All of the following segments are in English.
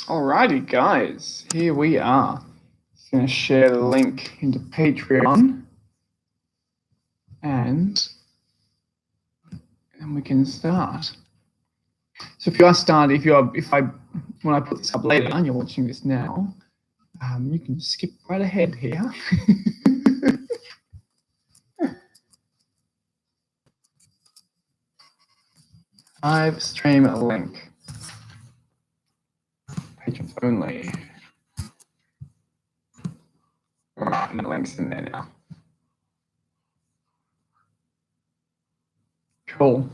Alrighty, guys, here we are. Just going to share the link into Patreon, and we can start. So if when I put this up later and you're watching this now, you can skip right ahead here. Live stream link. Patrons only. All right, and the link's in there now. Cool.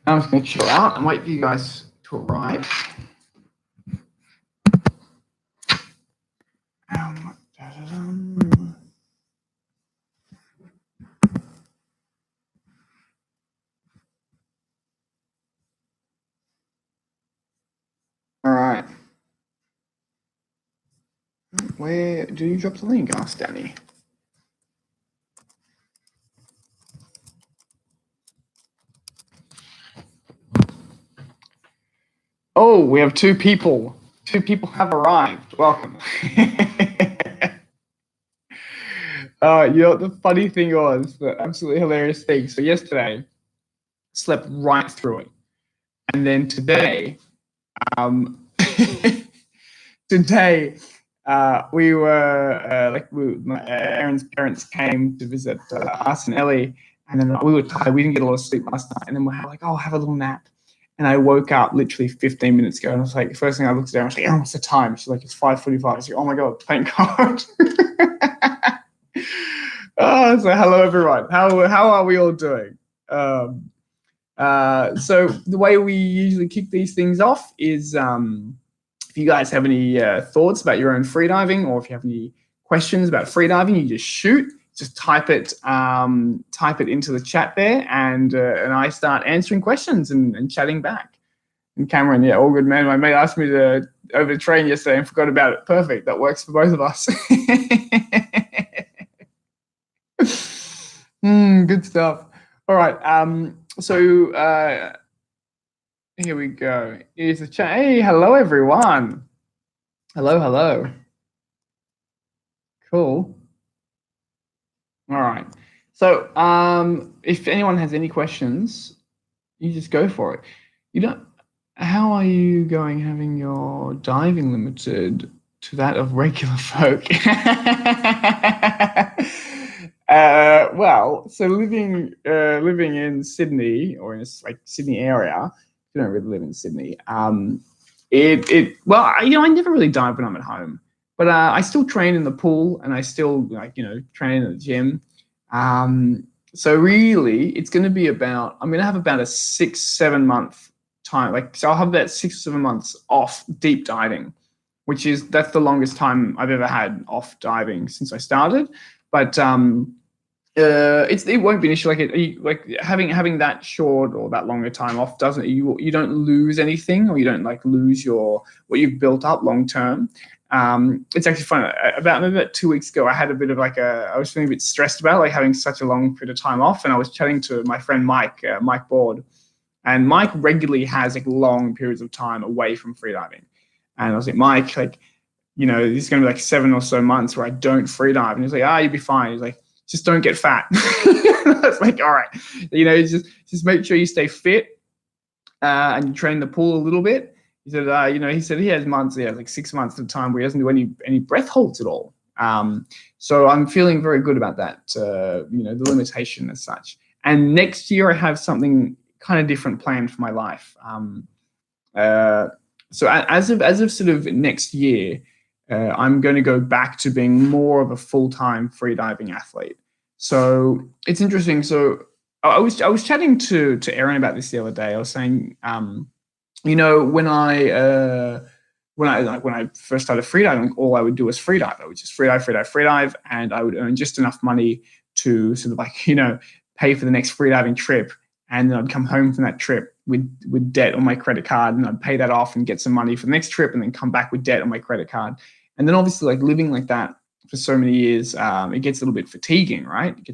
I'm just going to chill out and wait for you guys to arrive. All right. Where do you drop the link? Ask Danny. Oh, we have two people. Two people have arrived. Welcome. The funny thing was, the absolutely hilarious thing. So yesterday, slept right through it, and then today, we were Aaron's parents came to visit us and Ellie, and then we were tired. We didn't get a lot of sleep last night, and then we're like, "Oh, have a little nap." And I woke up literally 15 minutes ago, and I was like, the first thing I looked at her, I was like, "Oh, what's the time?" She's like, "It's 5:45." I was like, "Oh my god, thank God." Oh, so hello everyone. How are we all doing? So the way we usually kick these things off is if you guys have any thoughts about your own freediving, or if you have any questions about freediving, you just shoot. Just type it into the chat there, and I start answering questions and chatting back. And Cameron, yeah, all good, man. My mate asked me to over train yesterday and forgot about it. Perfect. That works for both of us. Good stuff. All right. So here we go. Here's the chat. Hey, hello everyone. Hello. Cool. All right. So if anyone has any questions, you just go for it. How are you going having your diving limited to that of regular folk? Well, so living in Sydney, or in this Sydney area, you don't really live in Sydney. I never really dive when I'm at home. But I still train in the pool, and I still train in the gym. So really, it's going to be I'm going to have about a 6-7 month time. So I'll have about 6 or 7 months off deep diving, that's the longest time I've ever had off diving since I started. But it won't be an issue. Having that short or that longer time off doesn't you don't lose anything, or you don't lose what you've built up long term. It's actually fun. About 2 weeks ago, I had a bit of I was feeling a bit stressed about having such a long period of time off, and I was chatting to my friend Mike Board, and Mike regularly has long periods of time away from freediving, and I was like, Mike, this is going to be 7 or so months where I don't freedive, and he's like, you'll be fine. He's like, just don't get fat. I was like, all right, just make sure you stay fit, and you train the pool a little bit. He said, he said he has months, 6 months at a time where he doesn't do any breath holds at all. So I'm feeling very good about that, the limitation as such. And next year I have something kind of different planned for my life. So as of sort of next year, I'm going to go back to being more of a full-time freediving athlete. So it's interesting. So I was chatting to Aaron about this the other day. I was saying, when I first started freediving, all I would do was freedive. I would just freedive, and I would earn just enough money to sort of pay for the next freediving trip, and then I'd come home from that trip with debt on my credit card, and I'd pay that off and get some money for the next trip, and then come back with debt on my credit card. And then obviously living like that for so many years, it gets a little bit fatiguing, right? It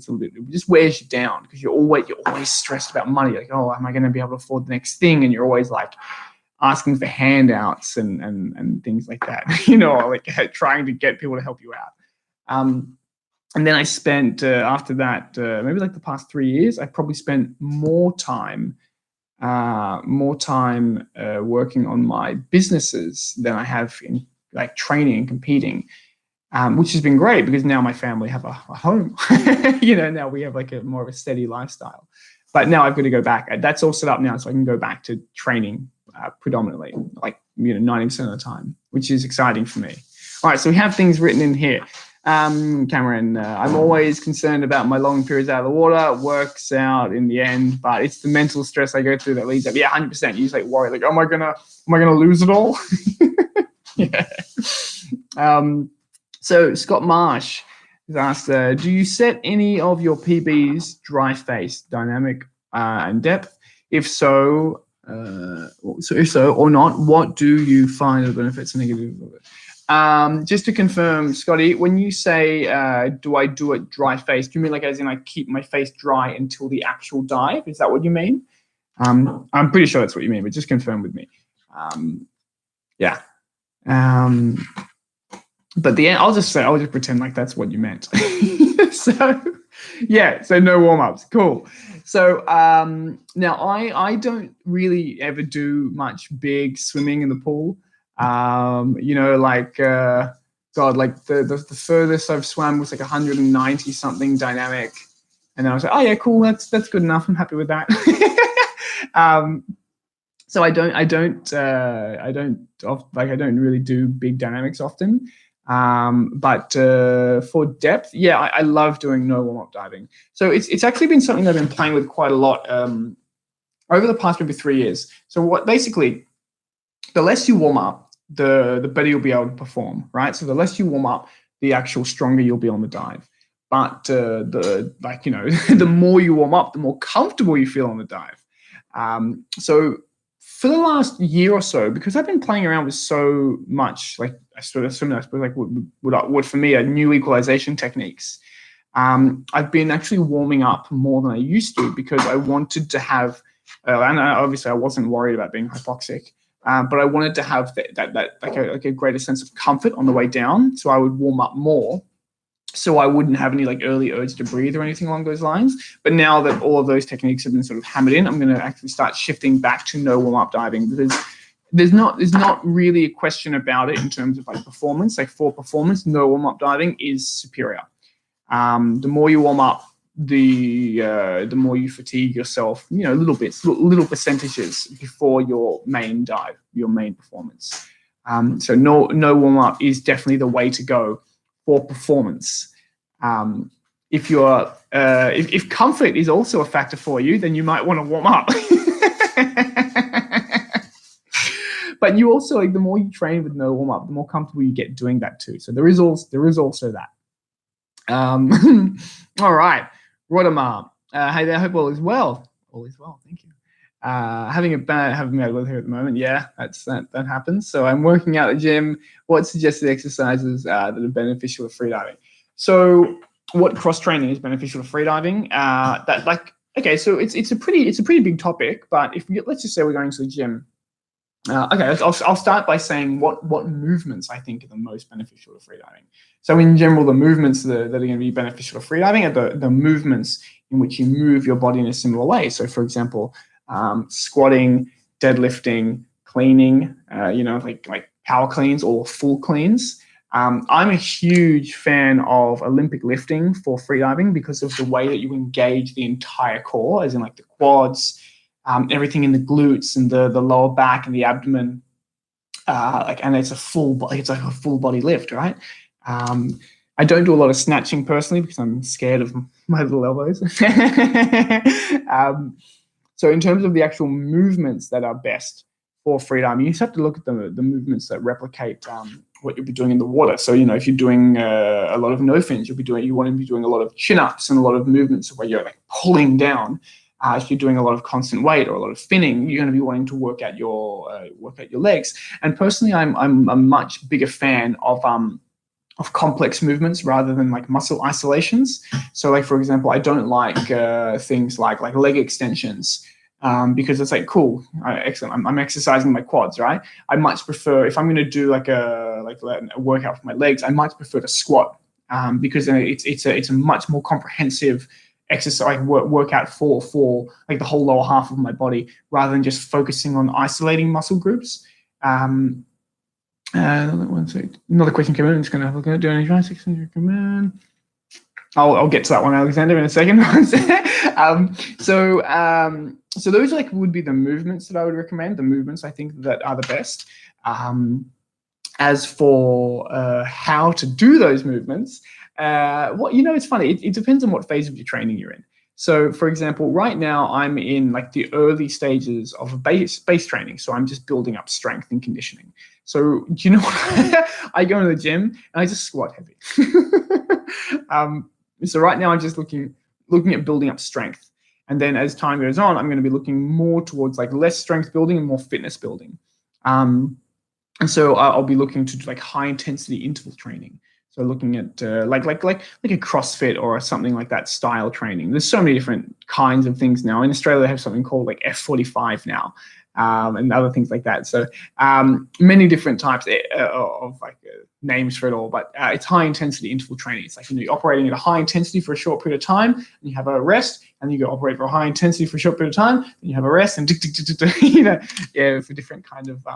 just wears you down, because you're always stressed about money. Oh, am I going to be able to afford the next thing? And you're always asking for handouts and things like that, you know, like trying to get people to help you out. And then I spent, after that, maybe like the past 3 years, I probably spent more time working on my businesses than I have in like training and competing, which has been great because now my family have a home. You know, now we have like a more of a steady lifestyle. But now I've got to go back. That's all set up now, so I can go back to training predominantly, like 90% of the time, which is exciting for me. All right, so we have things written in here. Cameron, I'm always concerned about my long periods out of the water. It works out in the end, but it's the mental stress I go through that leads up. Yeah, 100%. You just like worry, like, am I gonna lose it all? Yeah. So Scott Marsh has asked, do you set any of your PBs dry face, dynamic, and depth? If so, or not, what do you find the benefits and negatives of it? Just to confirm, Scotty, when you say, do I do it dry face, do you mean like as in I keep my face dry until the actual dive? Is that what you mean? I'm pretty sure that's what you mean, but just confirm with me. Yeah. But I'll just pretend like that's what you meant. So, yeah, so no warm-ups. Cool. So now I don't really ever do much big swimming in the pool. You know, like God, like the furthest I've swam was like 190 something dynamic, and then I was like, oh yeah, cool, that's good enough. I'm happy with that. So I don't really do big dynamics often. But for depth, yeah, I love doing no warm-up diving. So it's actually been something I've been playing with quite a lot over the past maybe 3 years. So what basically, the less you warm up, the better you'll be able to perform, right? So the less you warm up, the actual stronger you'll be on the dive. But the more you warm up, the more comfortable you feel on the dive. So for the last year or so, because I've been playing around with so much, like I suppose like what for me are new equalization techniques. I've been actually warming up more than I used to because I wanted to have, and obviously I wasn't worried about being hypoxic, but I wanted to have that like a greater sense of comfort on the way down. So I would warm up more, so I wouldn't have any like early urge to breathe or anything along those lines. But now that all of those techniques have been sort of hammered in, I'm going to actually start shifting back to no warm-up diving, because there's not really a question about it in terms of like performance. Like for performance, no warm-up diving is superior. The more you warm up, the more you fatigue yourself, you know, little percentages before your main dive, your main performance. So no warm-up is definitely the way to go for performance. If you're if comfort is also a factor for you, then you might want to warm up. But you also, like, the more you train with no warm up, the more comfortable you get doing that too. So there is also that. All right, Rodamar. Hey there, hope all is well. All is well, thank you. Having a bad weather here at the moment. Yeah, that happens. So I'm working out at the gym. What suggested exercises that are beneficial to freediving? So what cross training is beneficial to freediving? So it's a pretty big topic. But let's just say we're going to the gym. I'll start by saying what movements I think are the most beneficial to freediving. So in general, the movements that are going to be beneficial to freediving are the movements in which you move your body in a similar way. So for example, squatting, deadlifting, cleaning, like power cleans or full cleans. I'm a huge fan of Olympic lifting for freediving because of the way that you engage the entire core, as in like the quads, everything in the glutes and the lower back and the abdomen, and it's like a full body lift, right? I don't do a lot of snatching personally because I'm scared of my little elbows. So in terms of the actual movements that are best for freediving, you just have to look at the movements that replicate what you'll be doing in the water. So, you know, if you're doing a lot of no fins, you want to be doing a lot of chin-ups and a lot of movements where you're like pulling down. If you're doing a lot of constant weight or a lot of finning, you're going to be wanting to work out your legs. And personally, I'm a much bigger fan of complex movements rather than like muscle isolations. So, like for example, I don't like things like leg extensions because it's like, cool, excellent. I'm exercising my quads, right? I much prefer, if I'm going to do like a workout for my legs, I much prefer to squat, because it's a much more comprehensive exercise workout for like the whole lower half of my body, rather than just focusing on isolating muscle groups. One sec. Another question came in. I'm just going to have a look at it. Do any dry exercises recommend? I'll get to that one, Alexander, in a second. So those like would be the movements that I would recommend. The movements I think that are the best. As for how to do those movements, it's funny. It depends on what phase of your training you're in. So, for example, right now I'm in like the early stages of base training. So I'm just building up strength and conditioning. So, do you know what? I go to the gym and I just squat heavy. So right now I'm just looking at building up strength. And then as time goes on, I'm going to be looking more towards like less strength building and more fitness building. And so I'll be looking to do like high intensity interval training. So looking at like a CrossFit or something like that style training. There's so many different kinds of things now. In Australia, they have something called like F45 now, and other things like that. So many different types of like names for it all. But it's high intensity interval training. It's like, you're operating at a high intensity for a short period of time, and you have a rest, and you go operate for a high intensity for a short period of time, and you have a rest, and for different kind of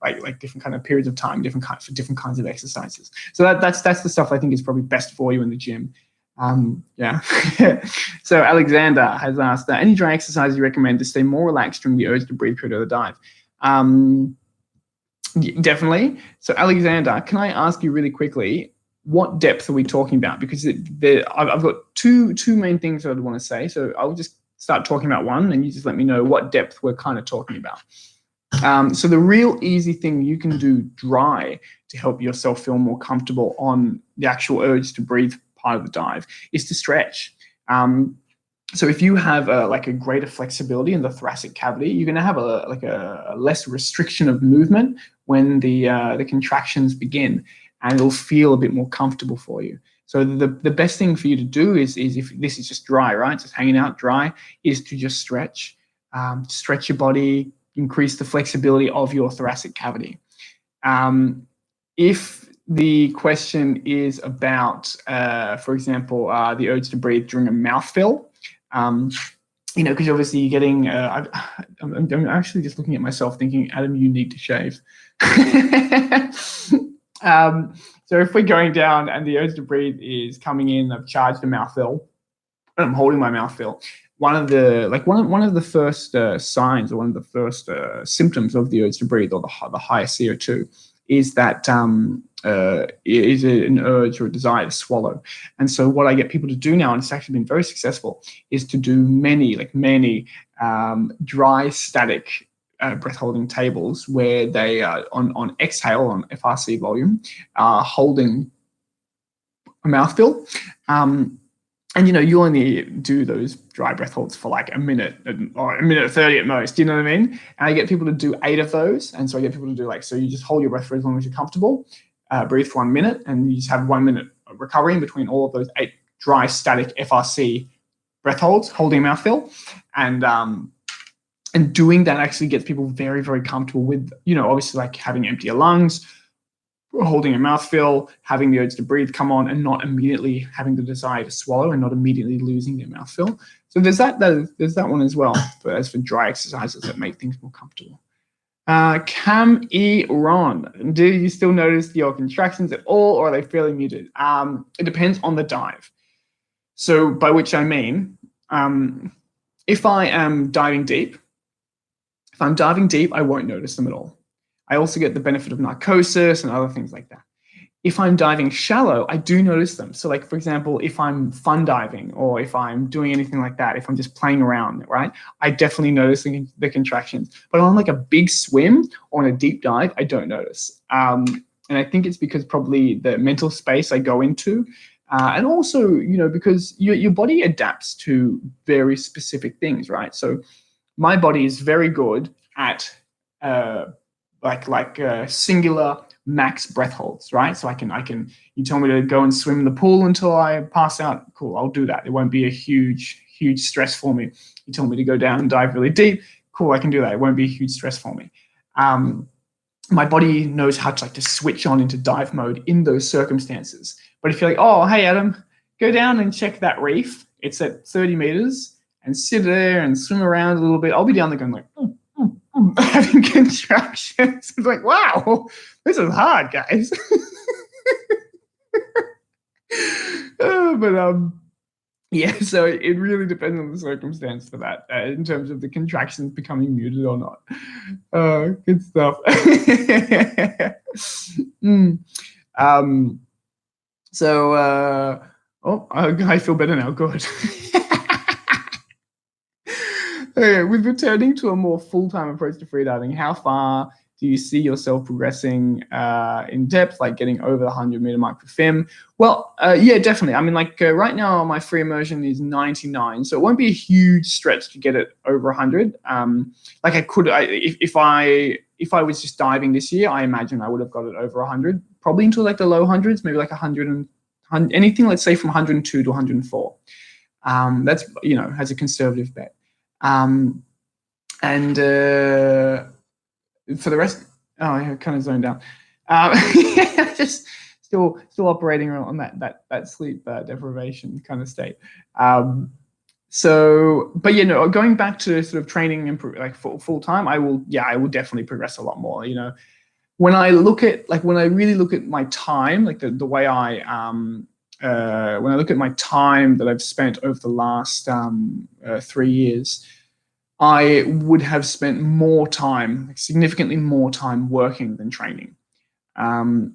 like different kind of periods of time, different kinds of exercises. So that's the stuff I think is probably best for you in the gym. Yeah. So Alexander has asked, any dry exercise you recommend to stay more relaxed during the urge to breathe period of the dive? Definitely. So Alexander, can I ask you really quickly, what depth are we talking about? Because I've got two main things that I'd want to say. So I'll just start talking about one, and you just let me know what depth we're kind of talking about. So the real easy thing you can do dry to help yourself feel more comfortable on the actual urge to breathe part of the dive is to stretch. So if you have like a greater flexibility in the thoracic cavity, you're going to have a less restriction of movement when the contractions begin, and it'll feel a bit more comfortable for you. So the best thing for you to do is if this is just dry, right, just hanging out dry, is to just stretch your body, increase the flexibility of your thoracic cavity. If the question is about, for example, the urge to breathe during a mouthfill, because obviously you're getting, I'm actually just looking at myself thinking, Adam, you need to shave. So if we're going down and the urge to breathe is coming in, I've charged a mouthfill, and I'm holding my mouthfill. One of the first signs, or one of the first symptoms of the urge to breathe, or the higher CO2, is that is an urge or a desire to swallow. And so what I get people to do now, and it's actually been very successful, is to do many dry static breath holding tables, where they are on exhale, on FRC volume, holding a mouthfill. And you only do those dry breath holds for like a minute or a minute 30 at most. Do you know what I mean? And I get people to do 8 of those. And so I get people to do so you just hold your breath for as long as you're comfortable, breathe for 1 minute, and you just have 1 minute of recovery in between all of those 8 dry static FRC breath holds, holding a mouthfill. And doing that actually gets people very, very comfortable with, obviously like having emptier lungs, holding a mouthfill, having the urge to breathe come on, and not immediately having the desire to swallow, and not immediately losing their mouthfill. So there's that one as well, as for dry exercises that make things more comfortable. Cam E. Ron, do you still notice your contractions at all, or are they fairly muted? It depends on the dive. So by which I mean, if I am diving deep, I won't notice them at all. I also get the benefit of narcosis and other things like that. If I'm diving shallow, I do notice them. So like, for example, if I'm fun diving, or if I'm doing anything like that, if I'm just playing around, right, I definitely notice the contractions. But on like a big swim or on a deep dive, I don't notice. And I think it's because probably the mental space I go into, and also, because your body adapts to very specific things, right? So my body is very good at singular max breath holds, right? So I can, you tell me to go and swim in the pool until I pass out, cool, I'll do that. It won't be a huge huge stress for me. You told me to go down and dive really deep. Cool, I can do that. It won't be a huge stress for me. My body knows how to like to switch on into dive mode in those circumstances. But if you're like, oh, hey, Adam, go down and check that reef. It's at 30 meters and sit there and swim around a little bit. I'll be down there going like, having contractions. It's like, wow, this is hard, guys. But yeah, so it really depends on the circumstance for that in terms of the contractions becoming muted or not. Good stuff. I feel better now. Good. Okay, with returning to a more full-time approach to freediving, how far do you see yourself progressing in depth, like getting over the 100-meter mark for FIM? Well, yeah, definitely. I mean, like right now, my free immersion is 99, so it won't be a huge stretch to get it over 100. Like I could, if I was just diving this year, I imagine I would have got it over 100, probably into like the low hundreds, maybe like 100 and anything, let's say from 102 to 104. That's, you know, as a conservative bet. And for the rest, oh, I kind of zoned out. Just still operating on that sleep deprivation kind of state. So, but you know, going back to sort of training and like full time, I will definitely progress a lot more. You know, when I really look at my time, like the way when I look at my time that I've spent over the last 3 years, I would have spent more time, like significantly more time working than training. And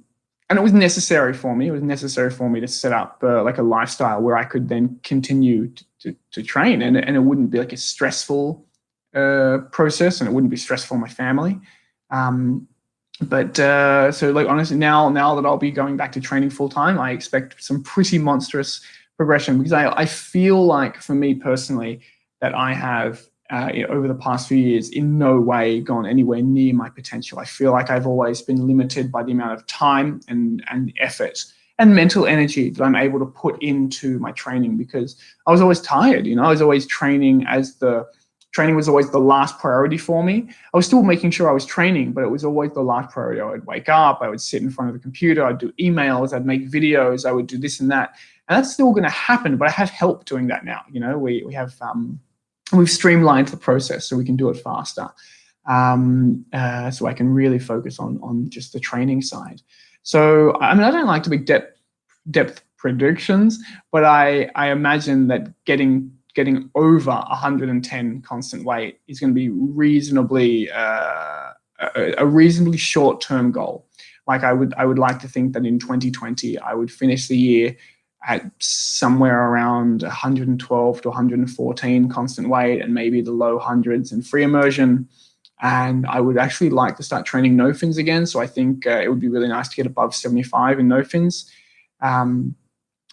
it was necessary for me. It was necessary for me to set up like a lifestyle where I could then continue to train, and it wouldn't be like a stressful process, and it wouldn't be stressful for my family. So like honestly, now that I'll be going back to training full time, I expect some pretty monstrous progression, because I feel like, for me personally, that I have over the past few years in no way gone anywhere near my potential. I feel like I've always been limited by the amount of time and effort and mental energy that I'm able to put into my training, because I was always tired. You know, I was always training training was always the last priority for me. I was still making sure I was training, but it was always the last priority. I would wake up, I would sit in front of the computer, I'd do emails, I'd make videos, I would do this and that. And that's still going to happen, but I have help doing that now. You know, we've streamlined the process so we can do it faster. So I can really focus on just the training side. So, I mean, I don't like to make depth predictions, but I imagine that getting over 110 constant weight is going to be reasonably a reasonably short-term goal. Like I would like to think that in 2020 I would finish the year at somewhere around 112 to 114 constant weight, and maybe the low hundreds in free immersion. And I would actually like to start training no fins again. So I think it would be really nice to get above 75 in no fins.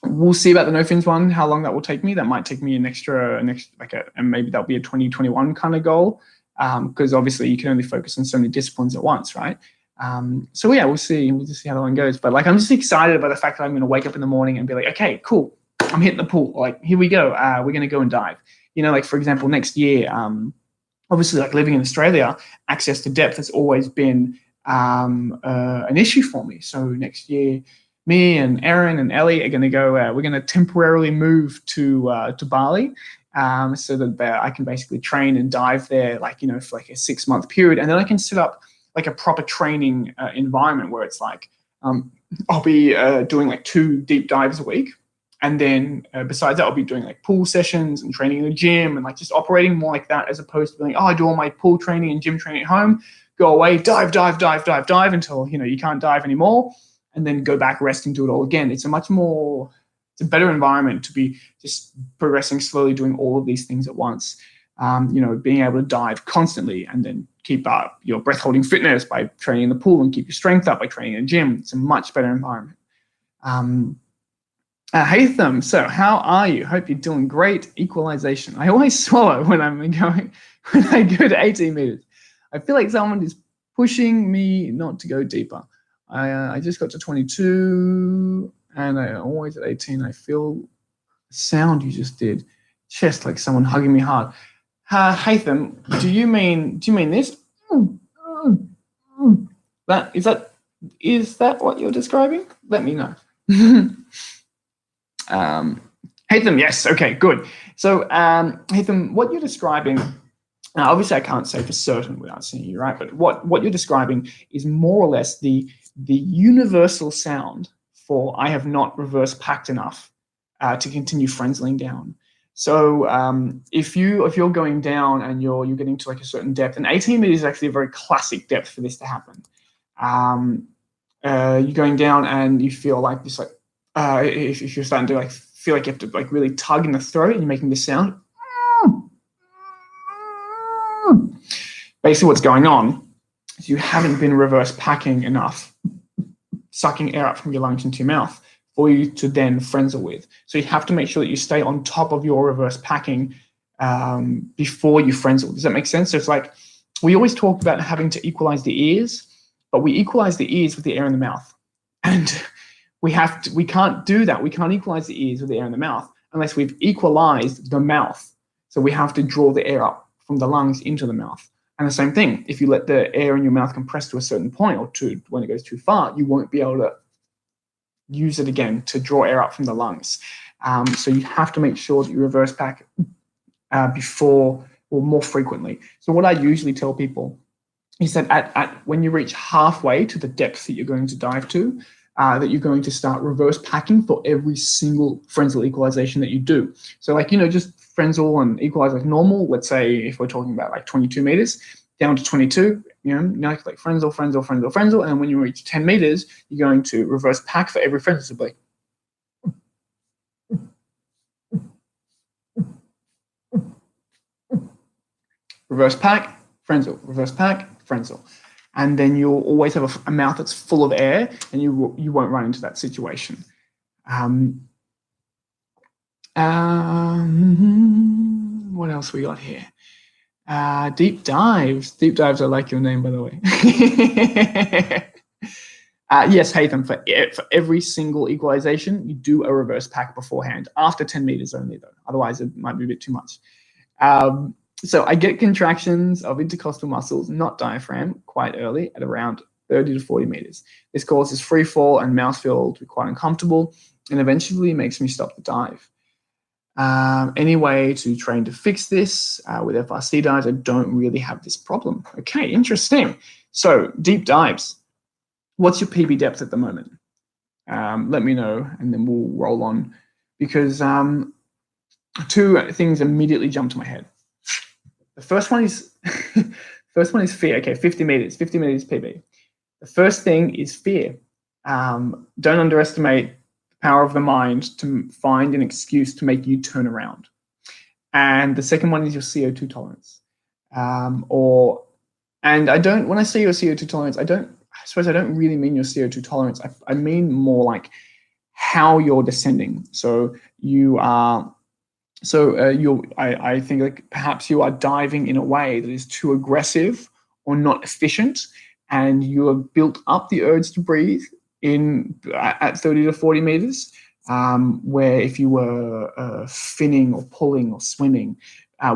We'll see about the no fins one, how long that will take me. That might take me and maybe that'll be a 2021 kind of goal, because obviously you can only focus on so many disciplines at once, right? So yeah, we'll see. We'll just see how that one goes. But like, I'm just excited about the fact that I'm going to wake up in the morning and be like, okay, cool, I'm hitting the pool. Like, here we go. We're going to go and dive. You know, like for example, next year, obviously, like living in Australia, access to depth has always been an issue for me. So next year, me and Erin and Ellie are going to go. We're going to temporarily move to Bali, so that I can basically train and dive there, like, you know, for like a 6-month period, and then I can set up like a proper training environment where it's like I'll be doing like 2 deep dives a week, and then besides that, I'll be doing like pool sessions and training in the gym, and like just operating more like that, as opposed to being, oh, I do all my pool training and gym training at home, go away, dive until, you know, you can't dive anymore, and then go back, rest, and do it all again. It's a better environment to be just progressing slowly, doing all of these things at once. You know, being able to dive constantly and then keep up your breath holding fitness by training in the pool, and keep your strength up by training in the gym. It's a much better environment. Haytham, so how are you? Hope you're doing great. Equalization. I always swallow when I go to 18 meters. I feel like someone is pushing me not to go deeper. I just got to 22, and I'm always at 18. I feel the sound you just did. chest like someone hugging me hard. Hatham, do you mean this? Is that what you're describing? Let me know. Hatham, yes, okay, good. So Hatham, what you're describing, now obviously I can't say for certain without seeing you, right? But what you're describing is more or less the universal sound for I have not reverse packed enough to continue frenzeling down. So if you're going down and you're getting to like a certain depth, and 18 meters is actually a very classic depth for this to happen. You're going down and you feel like this, like if you're starting to like feel like you have to like really tug in the throat and you're making this sound. Basically, what's going on is you haven't been reverse packing enough, sucking air up from your lungs into your mouth for you to then frenzel with. So you have to make sure that you stay on top of your reverse packing before you frenzel. Does that make sense? So it's like we always talk about having to equalize the ears, but we equalize the ears with the air in the mouth. And we can't do that. We can't equalize the ears with the air in the mouth unless we've equalized the mouth. So we have to draw the air up from the lungs into the mouth. And the same thing, if you let the air in your mouth compress to a certain point or when it goes too far, you won't be able to use it again to draw air up from the lungs. So you have to make sure that you reverse pack before or more frequently. So what I usually tell people is that when you reach halfway to the depth that you're going to dive to, that you're going to start reverse packing for every single frenzel equalization that you do. So like, just frenzel and equalize like normal. Let's say if we're talking about like 22 meters down to 22, like frenzel, frenzel, frenzel, frenzel. And when you reach 10 meters, you're going to reverse pack for every frenzel. So like, reverse pack, frenzel, reverse pack, frenzel. And then you'll always have a mouth that's full of air and you won't run into that situation. What else we got here? Deep dives. Deep dives, I like your name, by the way. Yes, Hatham, for every single equalization, you do a reverse pack beforehand, after 10 meters only, though. Otherwise, it might be a bit too much. So I get contractions of intercostal muscles, not diaphragm, quite early at around 30 to 40 meters. This causes free fall and mouth feel to be quite uncomfortable and eventually makes me stop the dive. Any way to train to fix this with FRC dives? I don't really have this problem. Okay, interesting. So deep dives. What's your PB depth at the moment? Let me know and then we'll roll on because two things immediately jump to my head. The first one is fear. Okay, 50 meters. 50 meters PB. The first thing is fear. Don't underestimate the power of the mind to find an excuse to make you turn around. And the second one is your CO2 tolerance. And I don't. When I say your CO2 tolerance, I suppose I don't really mean your CO2 tolerance. I mean more like how you're descending. So you are. So I think like perhaps you are diving in a way that is too aggressive or not efficient, and you have built up the urge to breathe at 30 to 40 meters, where if you were finning or pulling or swimming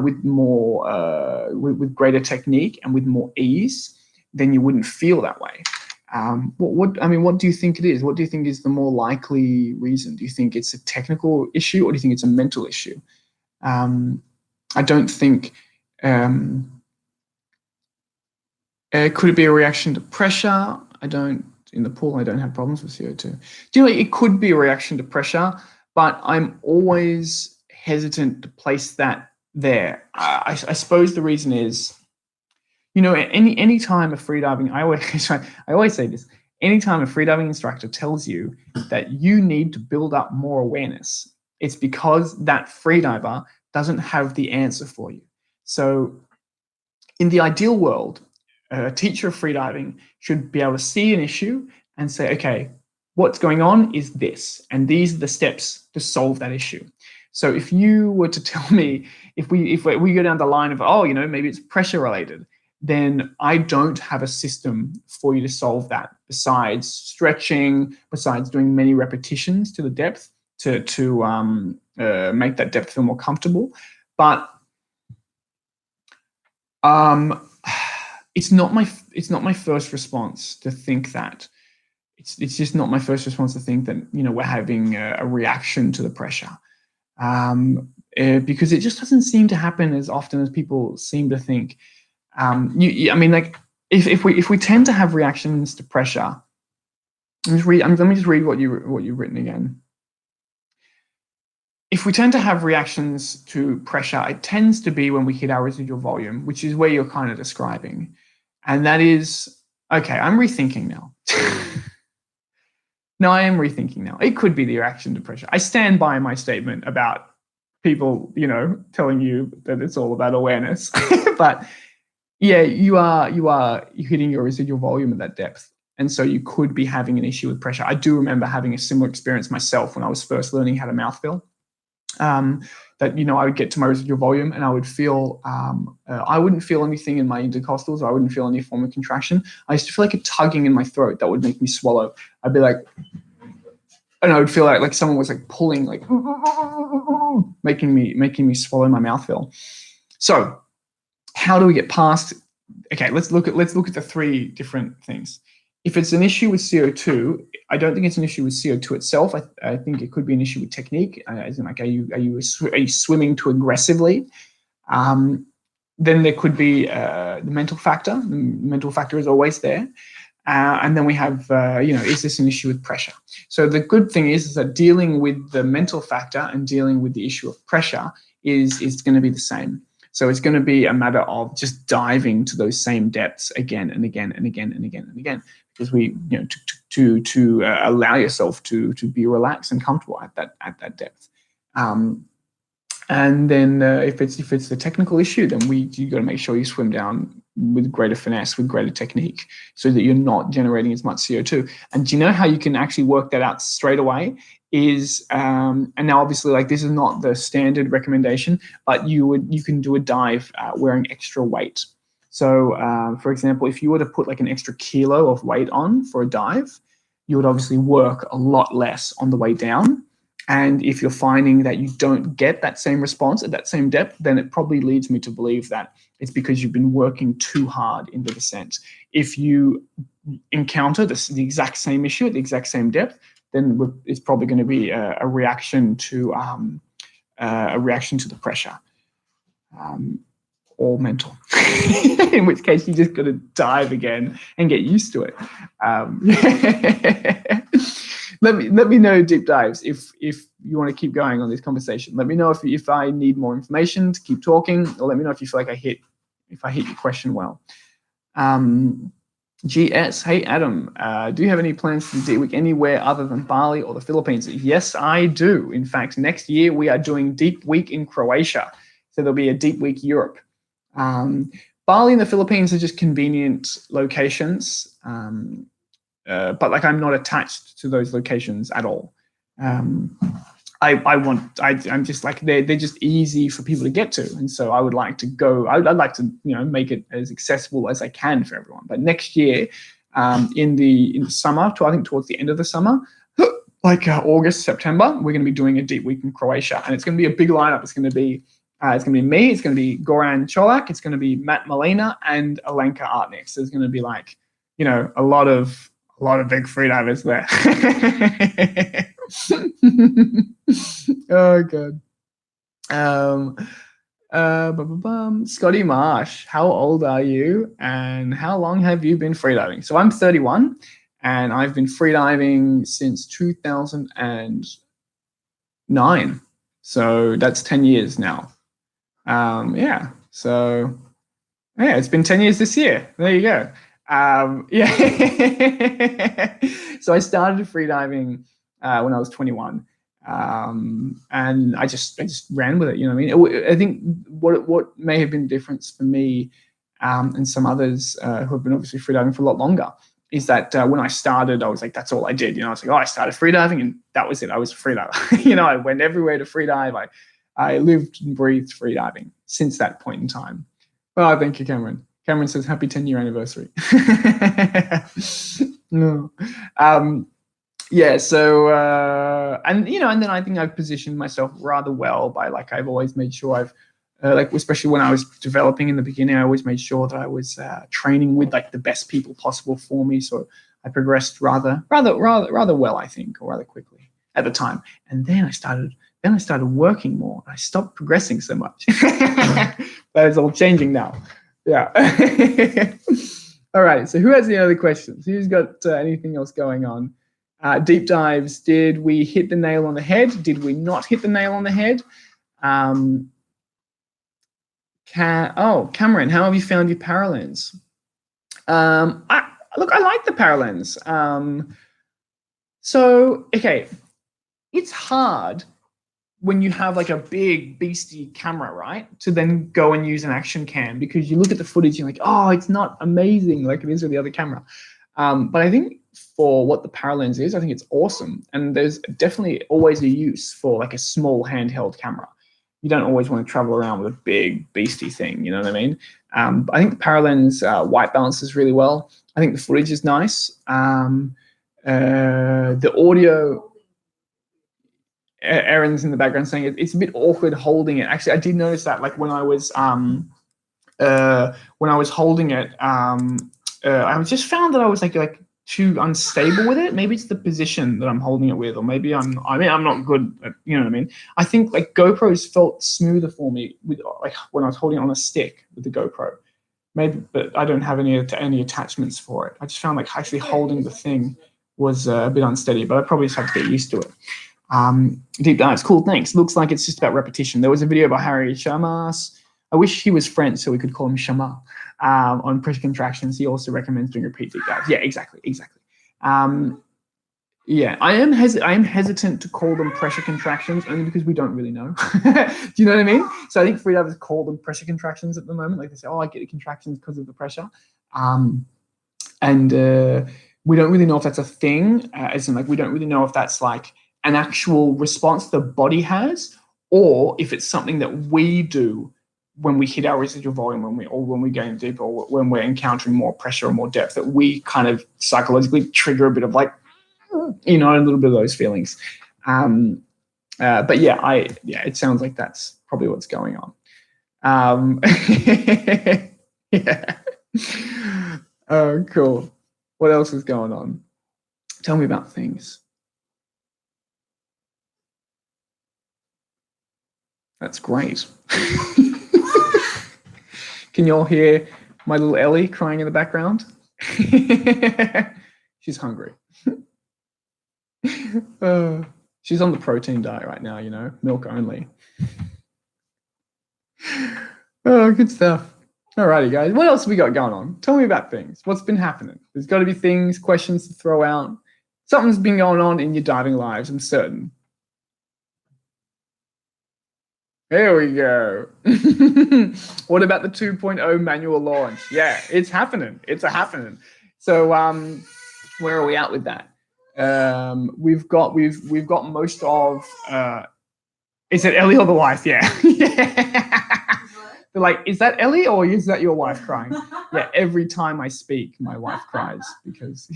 with more with greater technique and with more ease, then you wouldn't feel that way. What do you think it is? What do you think is the more likely reason? Do you think it's a technical issue or do you think it's a mental issue? I don't think. Could it be a reaction to pressure? In the pool, I don't have problems with CO2. Generally, it could be a reaction to pressure, but I'm always hesitant to place that there. I suppose the reason is, any time a freediving, I always say this, anytime a freediving instructor tells you that you need to build up more awareness, it's because that freediver doesn't have the answer for you. So in the ideal world, a teacher of freediving should be able to see an issue and say, okay, what's going on is this, and these are the steps to solve that issue. So if you were to tell me, if we go down the line of, maybe it's pressure related, then I don't have a system for you to solve that besides stretching, besides doing many repetitions to the depth to make that depth feel more comfortable. But it's not my first response to think that. It's just not my first response to think that we're having a reaction to the pressure, because it just doesn't seem to happen as often as people seem to think. I mean, like if we tend to have reactions to pressure, let me just read what you've written again. If we tend to have reactions to pressure, it tends to be when we hit our residual volume, which is where you're kind of describing. And that is, okay, I'm rethinking now. No, I am rethinking now. It could be the reaction to pressure. I stand by my statement about people, telling you that it's all about awareness. But yeah, you're hitting your residual volume at that depth. And so you could be having an issue with pressure. I do remember having a similar experience myself when I was first learning how to mouth fill. That I would get to my residual volume and I would feel I wouldn't feel anything in my intercostals, or I wouldn't feel any form of contraction. I used to feel like a tugging in my throat that would make me swallow. I'd be like, and I would feel like someone was like pulling, like making me swallow my mouth fill. So how do we get past? Okay, let's look at the three different things. If it's an issue with CO2, I don't think it's an issue with CO2 itself. I think it could be an issue with technique, as in like, are you swimming too aggressively? Then there could be the mental factor. The mental factor is always there. And then we have, is this an issue with pressure? So the good thing is that dealing with the mental factor and dealing with the issue of pressure is going to be the same. So it's going to be a matter of just diving to those same depths again and again and again and again and again, because we, to allow yourself to be relaxed and comfortable at that depth. And then if it's the technical issue, then you got to make sure you swim down with greater finesse, with greater technique, so that you're not generating as much CO2. And do you know how you can actually work that out straight away? Is and now obviously, like, this is not the standard recommendation, but you can do a dive wearing extra weight. So for example, if you were to put like an extra kilo of weight on for a dive, you would obviously work a lot less on the way down. And if you're finding that you don't get that same response at that same depth, then it probably leads me to believe that it's because you've been working too hard in the descent. If you encounter the exact same issue at the exact same depth, then it's probably going to be a reaction to the pressure, or mental. In which case, you just got to dive again and get used to it. Let me know, deep dives, if you want to keep going on this conversation. Let me know if I need more information to keep talking, or let me know if you feel like I hit your question well. GS, hey Adam, do you have any plans to do Deep Week anywhere other than Bali or the Philippines? Yes, I do. In fact, next year we are doing Deep Week in Croatia, so there'll be a Deep Week Europe. Bali and the Philippines are just convenient locations. But like, I'm not attached to those locations at all. I'm just like, they're just easy for people to get to, and so I would like to go. I'd like to make it as accessible as I can for everyone. But next year, in the summer, I think towards the end of the summer, like August, September, we're going to be doing a Deep Week in Croatia, and it's going to be a big lineup. It's going to be me. It's going to be Goran Cholak. It's going to be Matt Molina and Alenka Artnik. So there's going to be like, a lot of big freedivers there. Oh god. Scotty Marsh, how old are you and how long have you been freediving? So I'm 31 and I've been freediving since 2009. So that's 10 years now. Yeah. So yeah, it's been 10 years this year. There you go. Yeah. So I started freediving when I was 21, and I just ran with it. You know what I mean? I think what may have been the difference for me and some others who have been obviously freediving for a lot longer is that when I started, I was like, that's all I did. I was like, I started freediving and that was it. I was a freediver. I went everywhere to freedive. I lived and breathed freediving since that point in time. Oh, thank you, Cameron. Cameron says, happy 10-year anniversary. No. yeah, so and and then I think I've positioned myself rather well by like I've always made sure I've like especially when I was developing in the beginning, I always made sure that I was training with like the best people possible for me. So I progressed rather well, I think, or rather quickly at the time. And then I started working more. I stopped progressing so much. That is all changing now. Yeah. All right. So who has any other questions? Who's got anything else going on? Deep dives. Did we hit the nail on the head? Did we not hit the nail on the head? Cameron, how have you found your paralens? Look, I like the paralens. So, okay, it's hard when you have like a big beastie camera, right? To then go and use an action cam because you look at the footage, you're like, oh, it's not amazing like it is with the other camera. But I think for what the paralens is, I think it's awesome. And there's definitely always a use for like a small handheld camera. You don't always want to travel around with a big beastie thing, you know what I mean? I think the paralens white balances really well. I think the footage is nice. The audio, Aaron's in the background saying it's a bit awkward holding it. Actually, I did notice that like when I was holding it, I just found that I was like too unstable with it. Maybe it's the position that I'm holding it with, or maybe I'm not good at, you know what I mean? I think like GoPros felt smoother for me with like when I was holding it on a stick with the GoPro. Maybe, but I don't have any attachments for it. I just found like actually holding the thing was a bit unsteady, but I probably just have to get used to it. Deep dives, cool, thanks. Looks like it's just about repetition. There was a video by Harry Shamas. I wish he was French so we could call him Shama. On pressure contractions, he also recommends doing repeat deep dives. Yeah, exactly. Yeah, I am hesitant to call them pressure contractions only because we don't really know. Do you know what I mean? So I think freedivers call them pressure contractions at the moment. Like they say, oh, I get the contractions because of the pressure. And we don't really know if that's a thing, as in like we don't really know if that's like an actual response the body has, or if it's something that we do when we hit our residual volume, when we go deeper, or when we're encountering more pressure or more depth, that we kind of psychologically trigger a bit of like, a little bit of those feelings. But yeah, it sounds like that's probably what's going on. Yeah. Oh, cool. What else is going on? Tell me about things. That's great. Can you all hear my little Ellie crying in the background? She's hungry. She's on the protein diet right now, milk only. Oh, good stuff. Alrighty, guys. What else have we got going on? Tell me about things. What's been happening? There's got to be things, questions to throw out. Something's been going on in your diving lives, I'm certain. There we go. What about the 2.0 manual launch? Yeah, it's happening. It's a happening. So where are we at with that? We've got most of is it Ellie or the wife? Yeah. They're like, is that Ellie or is that your wife crying? Yeah, every time I speak, my wife cries because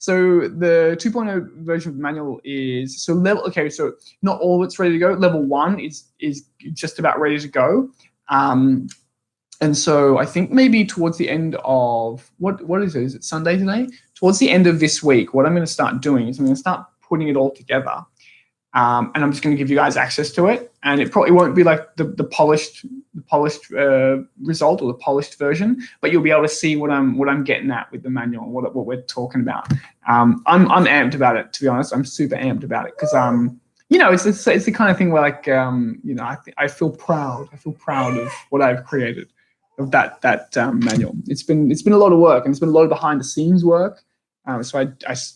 so the 2.0 version of the manual is so not all of it's ready to go. Level 1 is just about ready to go. And so I think maybe towards the end of what is it? Is it Sunday today? Towards the end of this week, what I'm going to start doing is I'm going to start putting it all together. And I'm just going to give you guys access to it, and it probably won't be like the polished result or the polished version, but you'll be able to see what I'm getting at with the manual, what we're talking about. I'm amped about it, to be honest. I'm super amped about it because it's the kind of thing where like I feel proud. I feel proud of what I've created, of that manual. It's been a lot of work, and it's been a lot of behind the scenes work. So I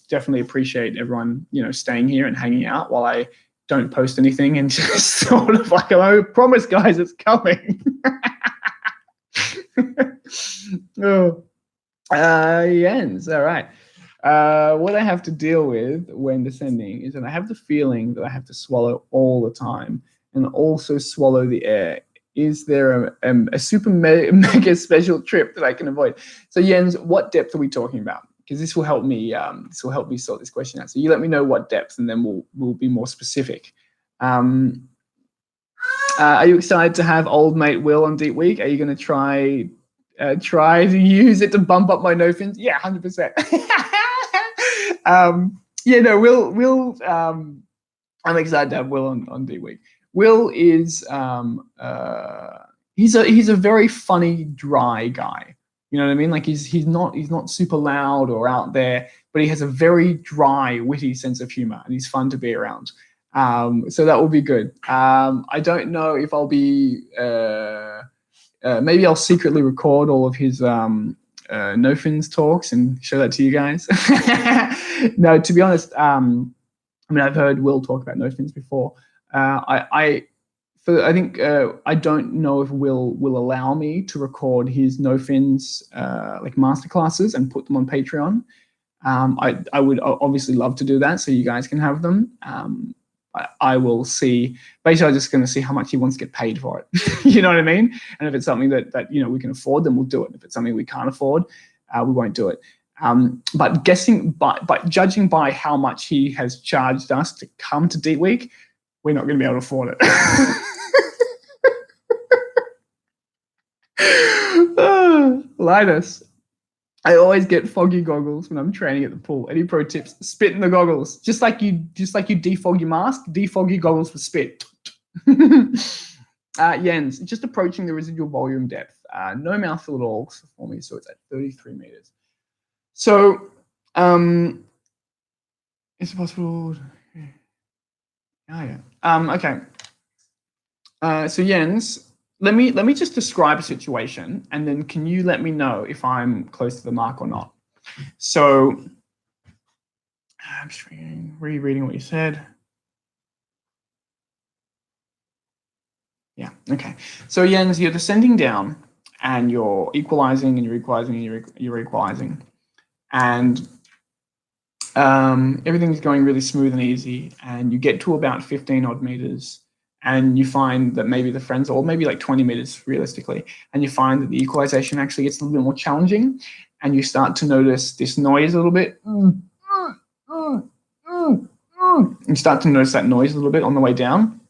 definitely appreciate everyone, staying here and hanging out while I don't post anything and just sort of like, I promise, guys, it's coming. Jens, all right. What I have to deal with when descending is that I have the feeling that I have to swallow all the time and also swallow the air. Is there a super mega special trip that I can avoid? So Jens, what depth are we talking about? because this will help me. This will help me sort this question out. So you let me know what depth, and then we'll be more specific. Are you excited to have old mate Will on Deep Week? Are you going to try to use it to bump up my no fins? Yeah, 100%. Yeah, no, Will. I'm excited to have Will on Deep Week. Will is he's a very funny, dry guy. You know what I mean? Like he's not super loud or out there, but he has a very dry, witty sense of humor, and he's fun to be around. So that will be good. I don't know if I'll be. Maybe I'll secretly record all of his no fins talks and show that to you guys. No, to be honest, I mean I've heard Will talk about no fins before. I think I don't know if Will allow me to record his no fins like masterclasses and put them on Patreon. I would obviously love to do that so you guys can have them. I will see. Basically, I'm just going to see how much he wants to get paid for it. You know what I mean? And if it's something that we can afford, then we'll do it. If it's something we can't afford, we won't do it. But judging by how much he has charged us to come to Deep Week, we're not going to be able to afford it. Linus, I always get foggy goggles when I'm training at the pool. Any pro tips? Spit in the goggles. Just like you defog your mask, defog your goggles for spit. Jens, just approaching the residual volume depth. No mouthful at all for me, so it's at 33 meters. So, is it possible? Oh yeah. Okay. So Jens, let me just describe a situation, and then can you let me know if I'm close to the mark or not? So I'm just rereading what you said. Yeah, okay. So Jens, you're descending down, and you're equalizing, and you're equalizing, and you're equalizing, and everything's going really smooth and easy, and you get to about 15 odd meters. And you find that maybe the friends, or maybe like 20 meters realistically, and you find that the equalization actually gets a little bit more challenging, and you start to notice this noise a little bit. You start to notice that noise a little bit on the way down,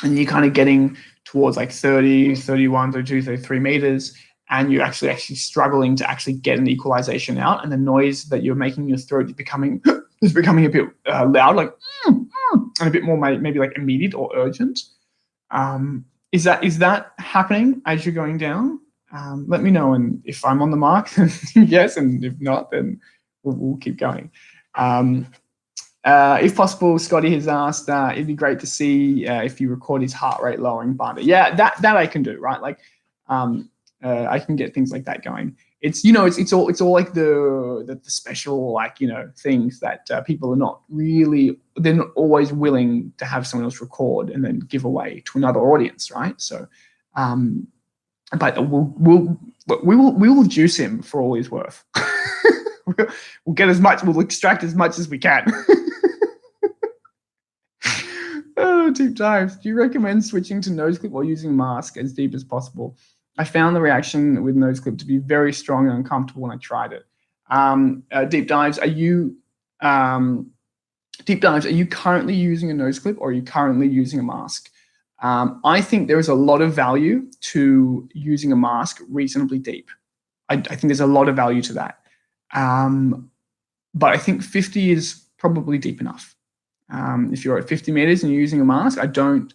and you're kind of getting towards like 30, 31, 32, 33 meters, and you're actually struggling to actually get an equalization out, and the noise that you're making in your throat is becoming a bit loud, like and a bit more maybe like immediate or urgent. Is that happening as you're going down? Let me know, and if I'm on the mark, then yes, and if not, then we'll keep going. If possible, Scotty has asked, it'd be great to see if you record his heart rate lowering binder. Yeah, that I can do, right? Like, I can get things like that going. It's all like the special, like, things that people are not really, they're not always willing to have someone else record and then give away to another audience, right? So, but we will juice him for all he's worth. We'll get as much, we'll extract as much as we can. Oh, deep dives. Do you recommend switching to nose clip or using mask as deep as possible? I found the reaction with nose clip to be very strong and uncomfortable when I tried it. Deep dives, are you currently using a nose clip, or are you currently using a mask? I think there is a lot of value to using a mask reasonably deep. I think there's a lot of value to that. But I think 50 is probably deep enough. If you're at 50 meters and you're using a mask, I don't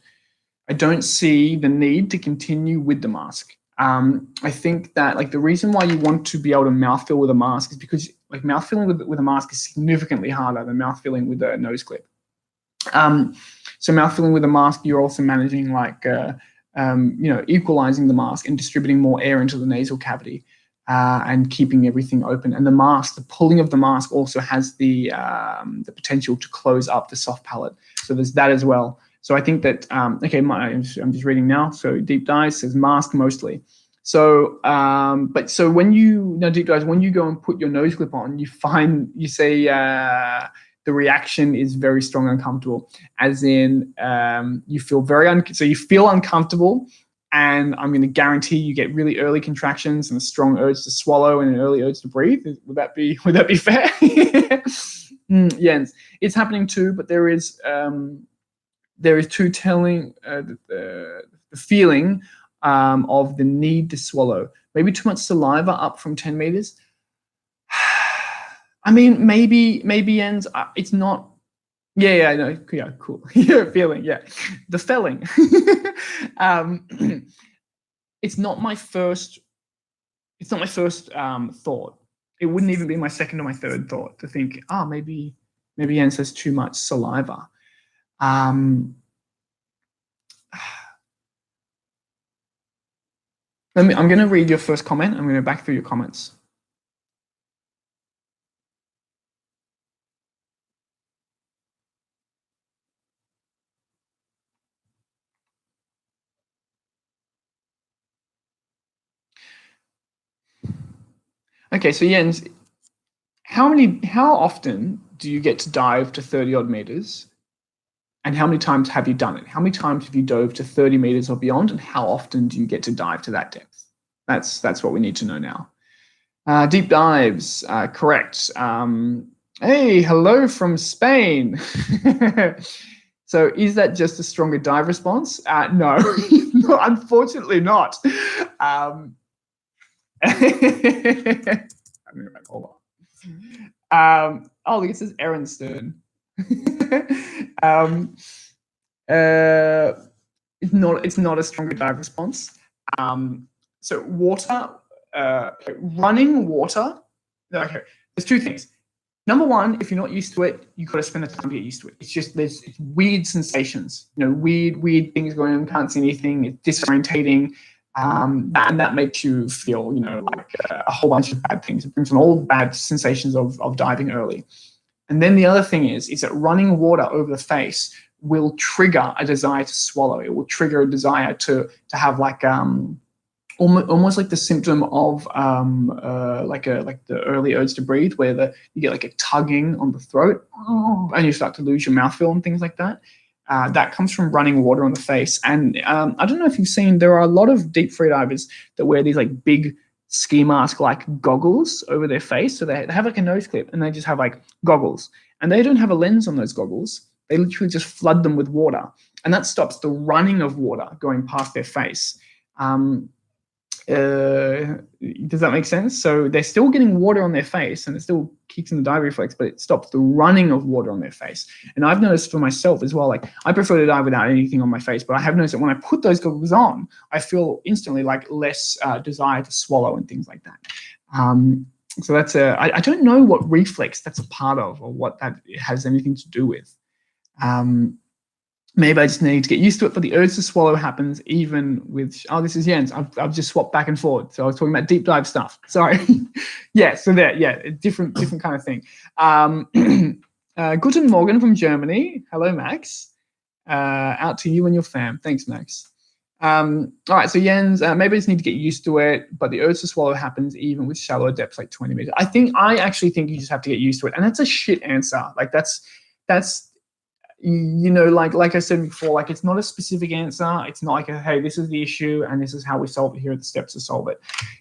see the need to continue with the mask. I think that, like, the reason why you want to be able to mouth fill with a mask is because, like, mouth filling with a mask is significantly harder than mouth filling with a nose clip. So mouth filling with a mask, you're also managing, like, equalizing the mask and distributing more air into the nasal cavity, and keeping everything open. And the pulling of the mask also has the potential to close up the soft palate. So there's that as well. So I think that, I'm just reading now. So deep dives says mask mostly. So, but so when deep dives, when you go and put your nose clip on, you say the reaction is very strong and uncomfortable, as in you feel you feel uncomfortable, and I'm going to guarantee you get really early contractions and a strong urge to swallow and an early urge to breathe. Would that be fair? Jens, it's happening too, but there is too telling the feeling of the need to swallow. Maybe too much saliva up from 10 meters. I mean, maybe Jens, it's not. Yeah, no, yeah, cool. Yeah, feeling, yeah, the felling. It's not my first. It's not my first thought. It wouldn't even be my second or my third thought to think, oh, maybe Jens has too much saliva. I'm going to read your first comment. I'm going to back through your comments. Okay, so Jens, how often do you get to dive to 30 odd meters? And how many times have you done it? How many times have you dove to 30 meters or beyond? And how often do you get to dive to that depth? That's what we need to know now. Deep dives, correct. Hey, hello from Spain. So is that just a stronger dive response? No, no, unfortunately not. Hold on. Oh, this is Aaron Stern. It's not a stronger dive response. So water, running water. Okay, there's two things. Number one, if you're not used to it, you've got to spend the time to get used to it. It's just it's weird sensations, weird things going on. Can't see anything. It's disorientating, and that makes you feel, like a whole bunch of bad things. It brings on all bad sensations of diving early. And then the other thing is that running water over the face will trigger a desire to swallow. It will trigger a desire to have like almost like the symptom of like the early urge to breathe, where you get like a tugging on the throat and you start to lose your mouthfeel and things like that. That comes from running water on the face. And I don't know if you've seen, there are a lot of deep free divers that wear these like big ski mask like goggles over their face. So they have like a nose clip and they just have like goggles, and they don't have a lens on those goggles. They literally just flood them with water, and that stops the running of water going past their face. Does that make sense? So they're still getting water on their face and it still keeps in the dive reflex, but it stops the running of water on their face. And I've noticed for myself as well, like I prefer to dive without anything on my face, but I have noticed that when I put those goggles on, I feel instantly like less desire to swallow and things like that. So that's I don't know what reflex that's a part of or what that has anything to do with. Maybe I just need to get used to it, but the urge to swallow happens even with, oh, this is Jens. I've just swapped back and forward. So I was talking about deep dive stuff. Sorry. Yeah, so there, yeah, different kind of thing. Guten Morgen from Germany. Hello, Max. Out to you and your fam. Thanks, Max. All right, so Jens, maybe I just need to get used to it, but the urge to swallow happens even with shallower depths like 20 meters. I actually think you just have to get used to it. And that's a shit answer. Like that's like I said before, like it's not a specific answer. It's not like, hey, this is the issue and this is how we solve it. Here are the steps to solve it.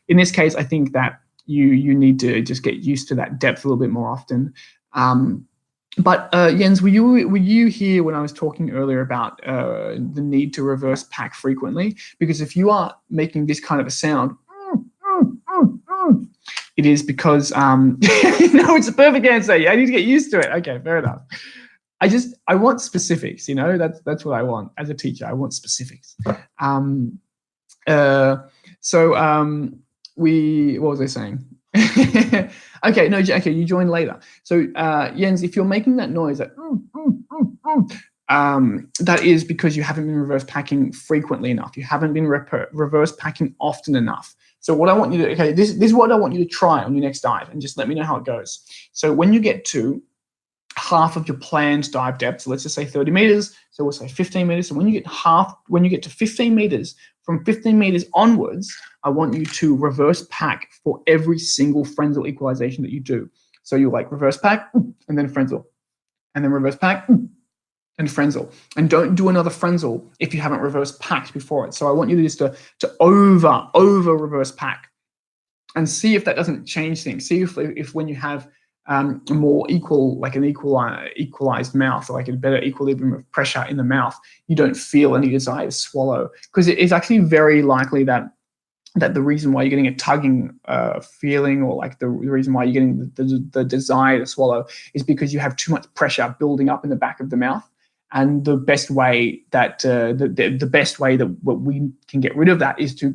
In this case, I think that you need to just get used to that depth a little bit more often. But Jens, were you here when I was talking earlier about the need to reverse pack frequently? Because if you are making this kind of a sound, it is because it's a perfect answer. I need to get used to it. Okay, fair enough. I want specifics, that's what I want as a teacher. I want specifics. What was I saying? Okay, you joined later. So Jens, if you're making that noise, that is because you haven't been reverse packing frequently enough. You haven't been reverse packing often enough. So what I want you to, this is what I want you to try on your next dive, and just let me know how it goes. So when you get to half of your planned dive depth, so let's just say 30 meters, so we'll say 15 meters. So when you get to 15 meters, from 15 meters onwards, I want you to reverse pack for every single Frenzel equalization that you do. So you like reverse pack and then Frenzel, and then reverse pack and Frenzel. And don't do another Frenzel if you haven't reverse packed before it. So I want you to just to over reverse pack and see if that doesn't change things. See if when you have a more equal, like an equalized mouth, or like a better equilibrium of pressure in the mouth, you don't feel any desire to swallow. Because it is actually very likely that the reason why you're getting a tugging feeling, or like the reason why you're getting the desire to swallow, is because you have too much pressure building up in the back of the mouth. And the best way that the best way that we can get rid of that is to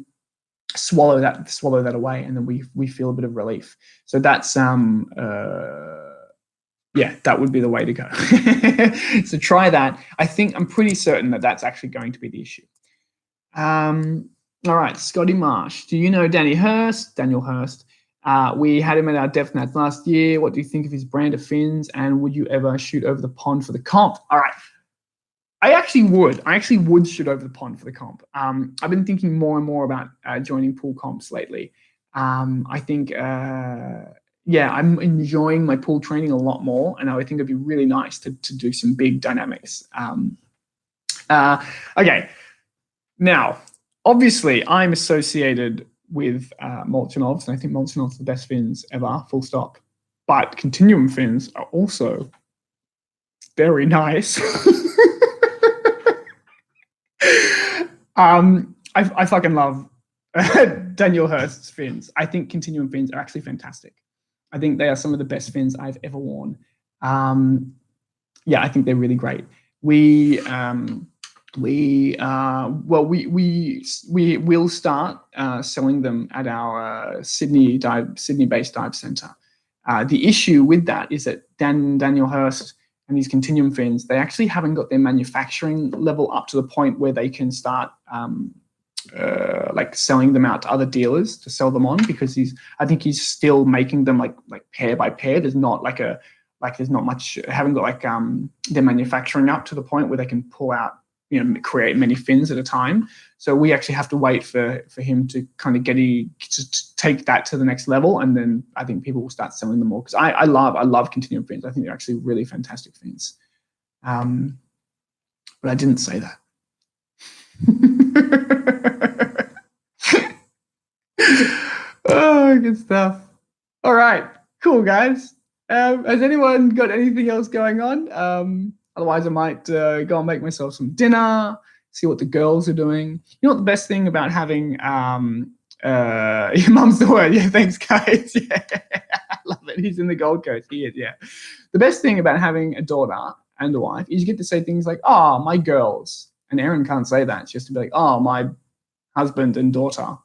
swallow that away, and then we feel a bit of relief. So that's yeah, that would be the way to go. So try that. I'm pretty certain that that's actually going to be the issue. All right, Scotty Marsh. Do you know Daniel Hurst? We had him at our DevNats last year. What do you think of his brand of fins? And would you ever shoot over the pond for the comp? All right. I actually would shoot over the pond for the comp. I've been thinking more and more about joining pool comps lately. I think, yeah, I'm enjoying my pool training a lot more, and I think it'd be really nice to do some big dynamics. Okay, now, obviously, I'm associated with Molchanovs, and I think Molchanovs are the best fins ever, full stop. But continuum fins are also very nice. I fucking love Daniel Hurst's fins. I think continuum fins are actually fantastic. I think they are some of the best fins I've ever worn. Yeah, I think they're really great. We will start selling them at our Sydney-based dive center. The issue with that is that Daniel Hurst and these continuum fins, they actually haven't got their manufacturing level up to the point where they can start like selling them out to other dealers to sell them on, because I think he's still making them like pair by pair. There's not there's not much, haven't got like their manufacturing up to the point where they can pull out, create many fins at a time. So we actually have to wait for him to kind of to take that to the next level, and then I think people will start selling them more, because I love continuum fins. I think they're actually really fantastic fins. But I didn't say that. Oh, good stuff. All right, cool, guys. Has anyone got anything else going on? Otherwise, I might go and make myself some dinner, see what the girls are doing. You know what the best thing about having your mum's the word. Yeah, thanks, guys. Yeah, I love it. He's in the Gold Coast. He is, yeah. The best thing about having a daughter and a wife is you get to say things like, oh, my girls. And Erin can't say that. She has to be like, oh, my husband and daughter.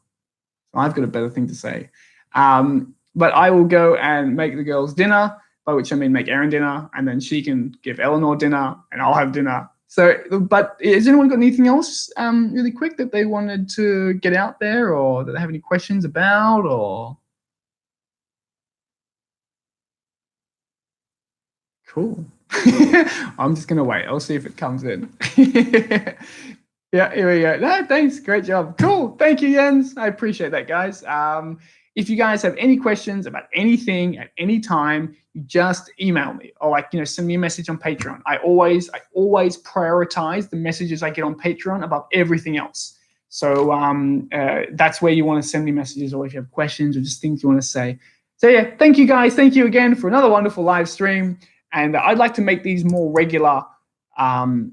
So I've got a better thing to say. But I will go and make the girls dinner, by which I mean make Erin dinner, and then she can give Eleanor dinner, and I'll have dinner. So, but has anyone got anything else really quick that they wanted to get out there, or that they have any questions about, or? Cool. I'm just going to wait. I'll see if it comes in. Yeah, here we go. No, thanks. Great job. Cool. Thank you, Jens. I appreciate that, guys. If you guys have any questions about anything at any time, you just email me, or send me a message on Patreon. I always prioritize the messages I get on Patreon above everything else. So that's where you want to send me messages, or if you have questions or just things you want to say. So yeah, thank you, guys. Thank you again for another wonderful live stream. And I'd like to make these more regular. Well,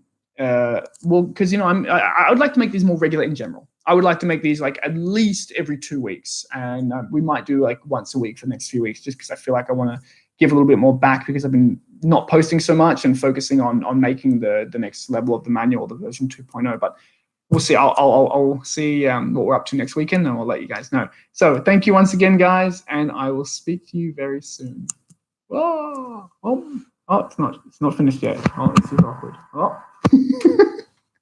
because I would like to make these more regular in general. I would like to make these like at least every 2 weeks, and we might do like once a week for the next few weeks, just because I feel like I want to give a little bit more back, because I've been not posting so much and focusing on making the next level of the manual, the version 2.0. But we'll see. I'll see what we're up to next weekend, and I'll let you guys know. So thank you once again, guys, and I will speak to you very soon. Oh, it's not finished yet. Oh, this is awkward. Oh.